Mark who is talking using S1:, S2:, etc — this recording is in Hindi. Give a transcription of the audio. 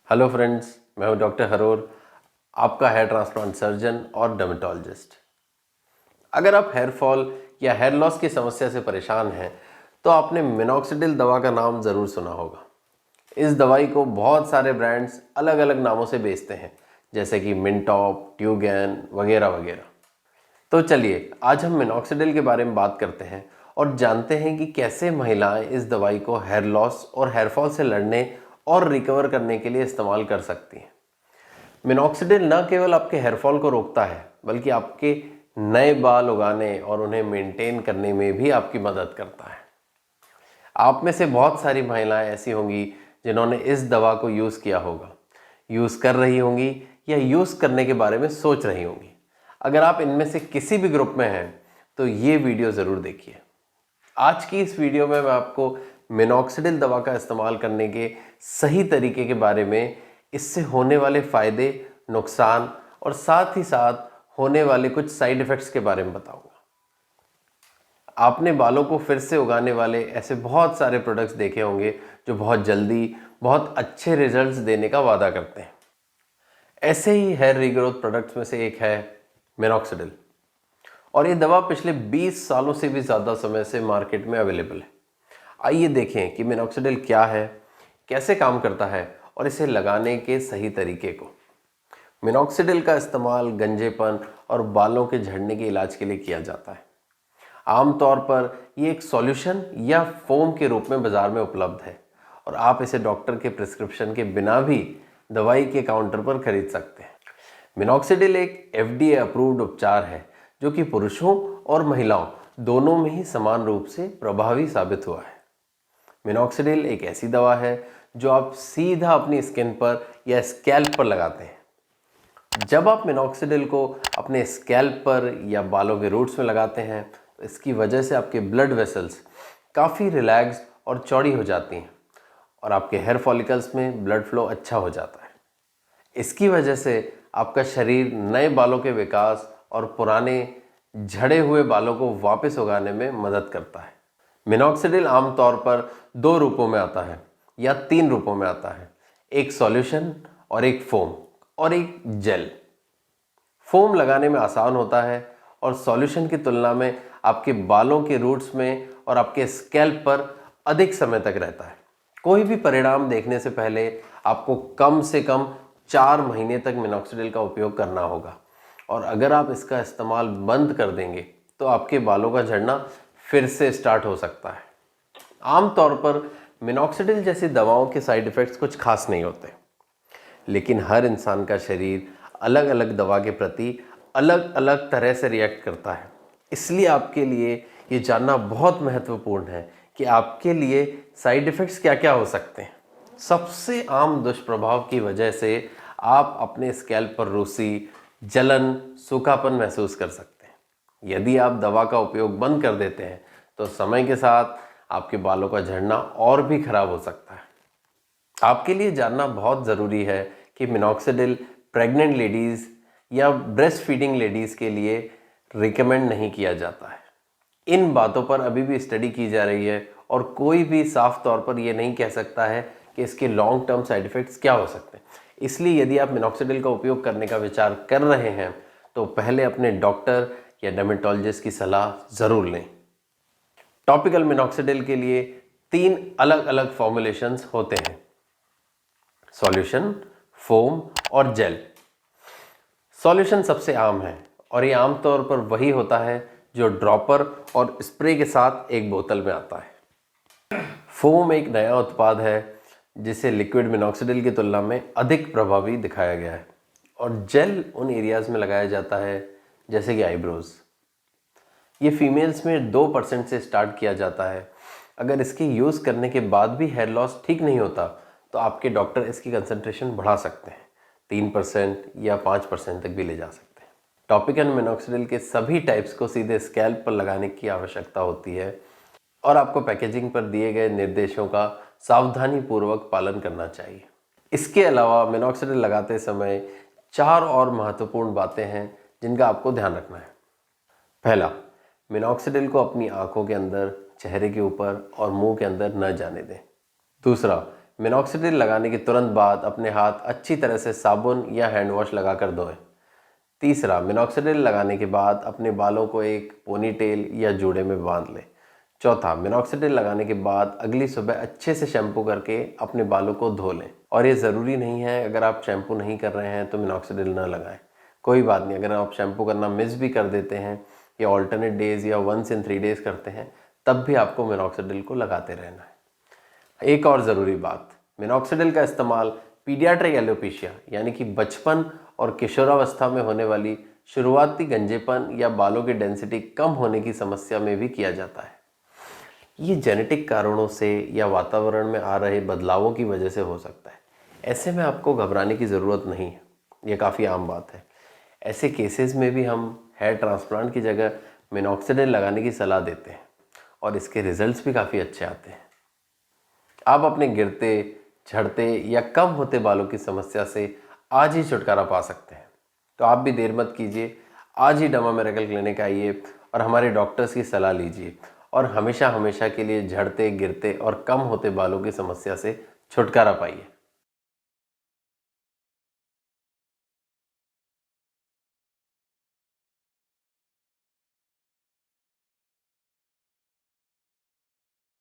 S1: हेलो फ्रेंड्स, मैं हूं डॉक्टर हरोर, आपका हेयर ट्रांसप्लांट सर्जन और डर्मेटोलॉजिस्ट। अगर आप हेयर फॉल या हेयर लॉस की समस्या से परेशान हैं तो आपने मिनॉक्सिडिल दवा का नाम ज़रूर सुना होगा। इस दवाई को बहुत सारे ब्रांड्स अलग अलग नामों से बेचते हैं, जैसे कि मिनटॉप, ट्यूगैन वगैरह वगैरह। तो चलिए आज हम मिनॉक्सिडिल के बारे में बात करते हैं और जानते हैं कि कैसे महिलाएं इस दवाई को हेयर लॉस और हेयर फॉल से लड़ने और रिकवर करने के लिए इस्तेमाल कर सकती हैं। मिनॉक्सिडिल न केवल आपके हेयर फॉल को रोकता है, बल्कि आपके नए बाल उगाने और उन्हें मेंटेन करने में भी आपकी मदद करता है। आप में से बहुत सारी महिलाएं ऐसी होंगी जिन्होंने इस दवा को यूज़ किया होगा, यूज़ कर रही होंगी या यूज़ करने के बारे में सोच रही होंगी। अगर आप इनमें से किसी भी ग्रुप में हैं तो ये वीडियो ज़रूर देखिए। आज की इस वीडियो में मैं आपको मिनॉक्सिडिल दवा का इस्तेमाल करने के सही तरीके के बारे में, इससे होने वाले फ़ायदे, नुकसान और साथ ही साथ होने वाले कुछ साइड इफ़ेक्ट्स के बारे में बताऊंगा। आपने बालों को फिर से उगाने वाले ऐसे बहुत सारे प्रोडक्ट्स देखे होंगे जो बहुत जल्दी बहुत अच्छे रिजल्ट्स देने का वादा करते हैं। ऐसे ही हेयर रीग्रोथ प्रोडक्ट्स में से एक है मिनॉक्सिडिल, और ये दवा पिछले 20 सालों से भी ज़्यादा समय से मार्केट में अवेलेबल है। आइए देखें कि मिनॉक्सिडिल क्या है, कैसे काम करता है और इसे लगाने के सही तरीके को। मिनॉक्सिडिल का इस्तेमाल गंजेपन और बालों के झड़ने के इलाज के लिए किया जाता है। आमतौर पर ये एक सॉल्यूशन या फोम के रूप में बाज़ार में उपलब्ध है और आप इसे डॉक्टर के प्रिस्क्रिप्शन के बिना भी दवाई के काउंटर पर खरीद सकते हैं। मिनॉक्सिडिल एक FDA अप्रूव्ड उपचार है जो कि पुरुषों और महिलाओं दोनों में ही समान रूप से प्रभावी साबित हुआ है। मिनॉक्सिडिल एक ऐसी दवा है जो आप सीधा अपनी स्किन पर या स्कैल्प पर लगाते हैं। जब आप मिनॉक्सिडिल को अपने स्कैल्प पर या बालों के रूट्स में लगाते हैं तो इसकी वजह से आपके ब्लड वेसल्स काफ़ी रिलैक्स और चौड़ी हो जाती हैं और आपके हेयर फॉलिकल्स में ब्लड फ्लो अच्छा हो जाता है। इसकी वजह से आपका शरीर नए बालों के विकास और पुराने झड़े हुए बालों को वापस उगाने में मदद करता है। मिनॉक्सिडिल आमतौर पर 2 रूपों में आता है या 3 रूपों में आता है, एक सॉल्यूशन और एक फोम और एक जेल। फोम लगाने में आसान होता है और सॉल्यूशन की तुलना में आपके बालों के रूट्स में और आपके स्कैल्प पर अधिक समय तक रहता है। कोई भी परिणाम देखने से पहले आपको कम से कम 4 महीने तक मिनॉक्सिडिल का उपयोग करना होगा, और अगर आप इसका इस्तेमाल बंद कर देंगे तो आपके बालों का झड़ना फिर से स्टार्ट हो सकता है। आमतौर पर मिनॉक्सिडिल जैसी दवाओं के साइड इफ़ेक्ट्स कुछ खास नहीं होते, लेकिन हर इंसान का शरीर अलग अलग दवा के प्रति अलग अलग तरह से रिएक्ट करता है। इसलिए आपके लिए ये जानना बहुत महत्वपूर्ण है कि आपके लिए साइड इफ़ेक्ट्स क्या क्या हो सकते हैं। सबसे आम दुष्प्रभाव की वजह से आप अपने स्कैल्प पर रूसी, जलन, सूखापन महसूस कर सकते हैं। यदि आप दवा का उपयोग बंद कर देते हैं तो समय के साथ आपके बालों का झड़ना और भी खराब हो सकता है। आपके लिए जानना बहुत ज़रूरी है कि मिनॉक्सिडिल प्रेग्नेंट लेडीज़ या ब्रेस्ट फीडिंग लेडीज़ के लिए रिकमेंड नहीं किया जाता है। इन बातों पर अभी भी स्टडी की जा रही है और कोई भी साफ तौर पर यह नहीं कह सकता है कि इसके लॉन्ग टर्म साइड इफ़ेक्ट्स क्या हो सकते हैं। इसलिए यदि आप मिनॉक्सिडिल का उपयोग करने का विचार कर रहे हैं तो पहले अपने डॉक्टर या डर्मेटोलॉजिस्ट की सलाह ज़रूर लें। टॉपिकल मिनॉक्सिडिल के लिए 3 अलग अलग फॉर्मुलेशंस होते हैं: सॉल्यूशन, फोम और जेल। सॉल्यूशन सबसे आम है और ये आमतौर पर वही होता है जो ड्रॉपर और स्प्रे के साथ एक बोतल में आता है। फोम एक नया उत्पाद है जिसे लिक्विड मिनॉक्सिडिल की तुलना में अधिक प्रभावी दिखाया गया है, और जेल उन एरियाज़ में लगाया जाता है जैसे कि आईब्रोज। ये फीमेल्स में 2% से स्टार्ट किया जाता है। अगर इसके यूज़ करने के बाद भी हेयर लॉस ठीक नहीं होता तो आपके डॉक्टर इसकी कंसंट्रेशन बढ़ा सकते हैं, 3% या 5% तक भी ले जा सकते हैं। टॉपिकल मिनॉक्सिडिल के सभी टाइप्स को सीधे स्कैल्प पर लगाने की आवश्यकता होती है और आपको पैकेजिंग पर दिए गए निर्देशों का सावधानीपूर्वक पालन करना चाहिए। इसके अलावा मिनॉक्सिडिल लगाते समय 4 और महत्वपूर्ण बातें हैं जिनका आपको ध्यान रखना है। पहला, मिनॉक्सिडिल को अपनी आंखों के अंदर, चेहरे के ऊपर और मुंह के अंदर न जाने दें। दूसरा, मिनॉक्सिडिल लगाने के तुरंत बाद अपने हाथ अच्छी तरह से साबुन या हैंड वॉश लगाकर धोएं। तीसरा, मिनॉक्सिडिल लगाने के बाद अपने बालों को एक पोनीटेल या जूड़े में बांध लें। चौथा, मिनॉक्सिडिल लगाने के बाद अगली सुबह अच्छे से शैम्पू करके अपने बालों को धो लें। और ये ज़रूरी नहीं है, अगर आप शैम्पू नहीं कर रहे हैं तो मिनॉक्सिडिल ना लगाएं, कोई बात नहीं। अगर आप शैम्पू करना मिस भी कर देते हैं या ऑल्टरनेट डेज या 1 in 3 days करते हैं, तब भी आपको मिनॉक्सिडिल को लगाते रहना है। एक और ज़रूरी बात, मिनॉक्सिडिल का इस्तेमाल पीडियाट्रिक एलोपेशिया यानी कि बचपन और किशोरावस्था में होने वाली शुरुआती गंजेपन या बालों की डेंसिटी कम होने की समस्या में भी किया जाता है। ये जेनेटिक कारणों से या वातावरण में आ रहे बदलावों की वजह से हो सकता है। ऐसे में आपको घबराने की ज़रूरत नहीं है, ये काफ़ी आम बात है। ऐसे केसेस में भी हम हेयर ट्रांसप्लांट की जगह मिनॉक्सिडिल लगाने की सलाह देते हैं और इसके रिजल्ट्स भी काफ़ी अच्छे आते हैं। आप अपने गिरते, झड़ते या कम होते बालों की समस्या से आज ही छुटकारा पा सकते हैं। तो आप भी देर मत कीजिए, आज ही डर्मा मिरेकल क्लिनिक आइए और हमारे डॉक्टर्स की सलाह लीजिए और हमेशा हमेशा के लिए झड़ते, गिरते और कम होते बालों की समस्या से छुटकारा पाइए।